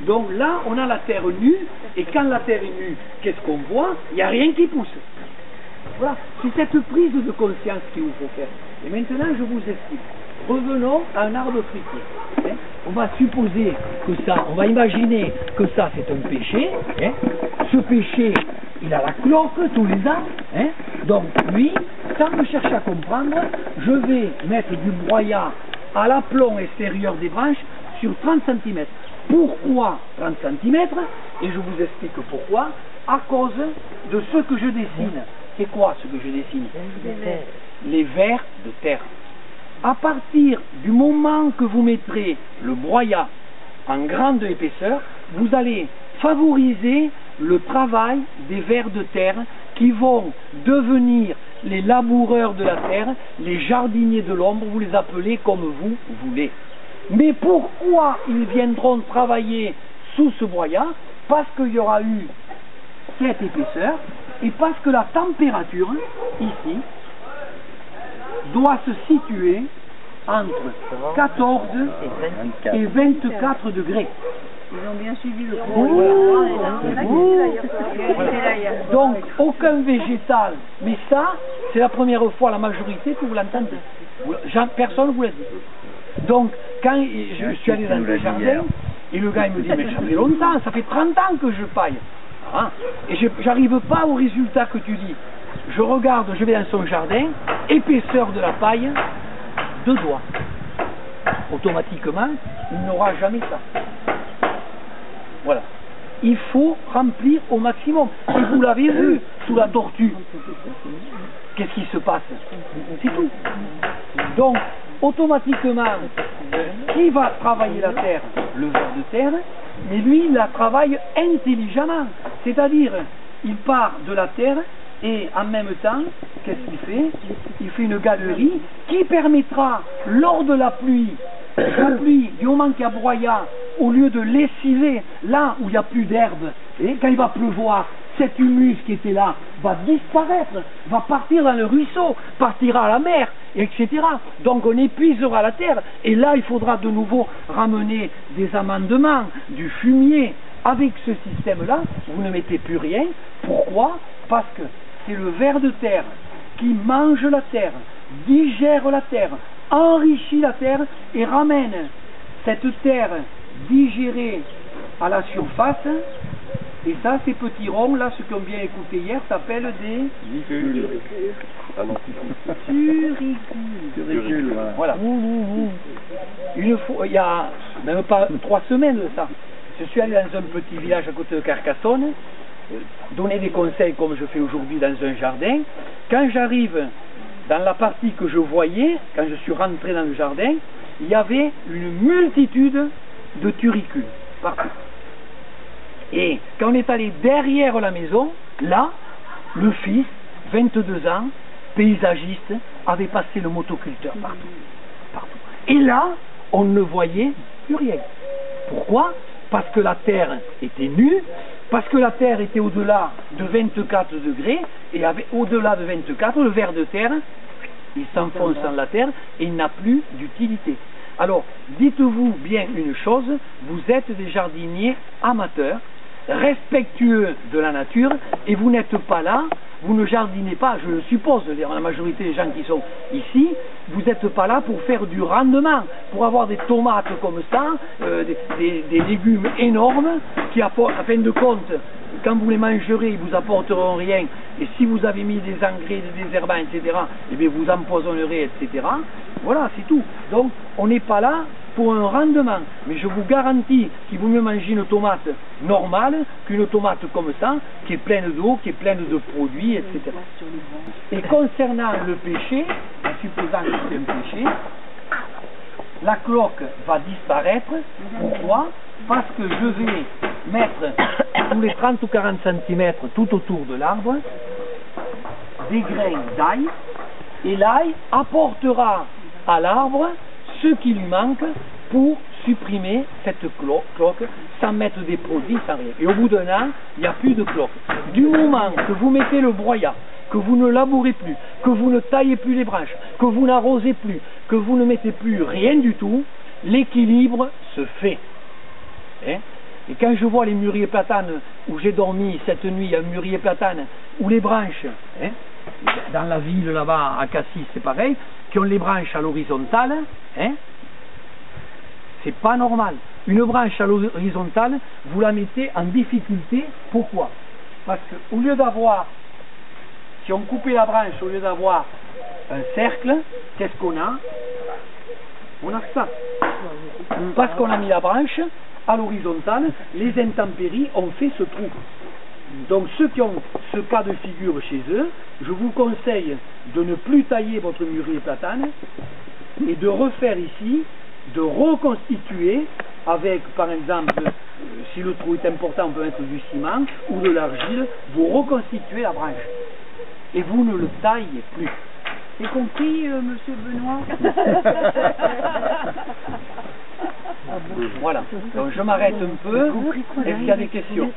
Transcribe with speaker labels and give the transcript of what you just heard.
Speaker 1: Donc là, on a la terre nue, et quand la terre est nue, qu'est-ce qu'on voit? Il n'y a rien qui pousse. Voilà, c'est cette prise de conscience qu'il vous faut faire. Et maintenant, je vous explique. Revenons à un arbre fruitier. Hein. On va supposer que ça, on va imaginer que ça c'est un péché. Hein. Ce péché, il a la cloque tous les ans. Hein. Donc lui, sans me chercher à comprendre, je vais mettre du broyat à l'aplomb extérieur des branches sur 30 cm. Pourquoi 30 cm? Et je vous explique pourquoi. À cause de ce que je dessine. C'est quoi ce que je dessine? Les vers de terre. À partir du moment que vous mettrez le broyat en grande épaisseur, vous allez favoriser le travail des vers de terre qui vont devenir les laboureurs de la terre, les jardiniers de l'ombre, vous les appelez comme vous voulez. Mais pourquoi ils viendront travailler sous ce broyat? Parce qu'il y aura eu cette épaisseur et parce que la température, ici, doit se situer entre 14 et 24 degrés.
Speaker 2: Ils ont bien suivi le cours.
Speaker 1: Donc, aucun végétal. Mais ça, c'est la première fois, la majorité, que vous l'entendez. Personne ne vous l'a dit. Donc, quand je suis allé dans le jardin, et le gars il me dit, mais ça fait longtemps, ça fait 30 ans que je paille. Hein, et j'arrive pas au résultat que tu dis. Je regarde, je vais dans son jardin, épaisseur de la paille, 2 doigts. Automatiquement, il n'aura jamais ça. Voilà. Il faut remplir au maximum. Et vous l'avez vu sous la tortue. Qu'est-ce qui se passe? C'est tout. Donc, automatiquement, qui va travailler la terre? Le ver de terre, mais lui, il la travaille intelligemment. C'est-à-dire, il part de la terre et en même temps, qu'est-ce qu'il fait? Il fait une galerie qui permettra, lors de la pluie, du moment qu'il y a broyat, au lieu de lessiver là où il n'y a plus d'herbe, et quand il va pleuvoir, cet humus qui était là va disparaître, va partir dans le ruisseau, partira à la mer, etc. Donc on épuisera la terre, et là il faudra de nouveau ramener des amendements, du fumier. Avec ce système-là, vous ne mettez plus rien. Pourquoi? Parce que c'est le ver de terre qui mange la terre, digère la terre, enrichit la terre et ramène cette terre digérée à la surface. Et ça, ces petits ronds, là, ce qu'on vient écouter hier, s'appellent des turicules. Voilà. Une fois, il y a même pas 3 semaines de ça, je suis allé dans un petit village à côté de Carcassonne, donner des conseils comme je fais aujourd'hui dans un jardin. Quand j'arrive dans la partie que je voyais, quand je suis rentré dans le jardin, il y avait une multitude de turicules partout. Et quand on est allé derrière la maison, là, le fils, 22 ans, paysagiste, avait passé le motoculteur partout. Et là, on ne voyait plus rien. Pourquoi? Parce que la terre était nue, parce que la terre était au-delà de 24 degrés, et au-delà de 24, le ver de terre, il s'enfonce dans la terre et il n'a plus d'utilité. Alors, dites-vous bien une chose, vous êtes des jardiniers amateurs, respectueux de la nature, et vous n'êtes pas là, vous ne jardinez pas, je le suppose, la majorité des gens qui sont ici, vous n'êtes pas là pour faire du rendement, pour avoir des tomates comme ça, des légumes énormes, qui apportent, à fin de compte, quand vous les mangerez, ils vous apporteront rien, et si vous avez mis des engrais, des désherbants, etc., eh bien vous empoisonnerez, etc. Voilà, c'est tout. Donc, on n'est pas là pour un rendement, mais je vous garantis qu'il vaut mieux manger une tomate normale qu'une tomate comme ça, qui est pleine d'eau, qui est pleine de produits, etc. Et concernant le péché, en supposant que c'est un péché, la cloque va disparaître. Pourquoi? Parce que je vais mettre tous les 30 ou 40 cm tout autour de l'arbre des grains d'ail, et l'ail apportera à l'arbre ce qui lui manque pour supprimer cette cloque sans mettre des produits, sans rien. Et au bout d'un an, il n'y a plus de cloque. Du moment que vous mettez le broyat, que vous ne labourez plus, que vous ne taillez plus les branches, que vous n'arrosez plus, que vous ne mettez plus rien du tout, l'équilibre se fait. Hein? Et quand je vois les mûriers platanes où j'ai dormi cette nuit, un mûrier platane, où les branches, hein, dans la ville là-bas à Cassis c'est pareil, qui ont les branches à l'horizontale, hein, c'est pas normal. Une branche à l'horizontale, vous la mettez en difficulté. Pourquoi? Parce qu'au lieu d'avoir, si on coupait la branche, au lieu d'avoir un cercle, qu'est-ce qu'on a? On a ça. Parce qu'on a mis la branche à l'horizontale, les intempéries ont fait ce trou. Donc ceux qui ont ce cas de figure chez eux, je vous conseille de ne plus tailler votre mûrier platane et de refaire ici, de reconstituer avec, par exemple, si le trou est important, on peut mettre du ciment ou de l'argile, vous reconstituez la branche. Et vous ne le taillez plus.
Speaker 2: C'est compris, monsieur Benoît?
Speaker 1: Voilà. Donc je m'arrête un peu. Est-ce qu'il y a des questions?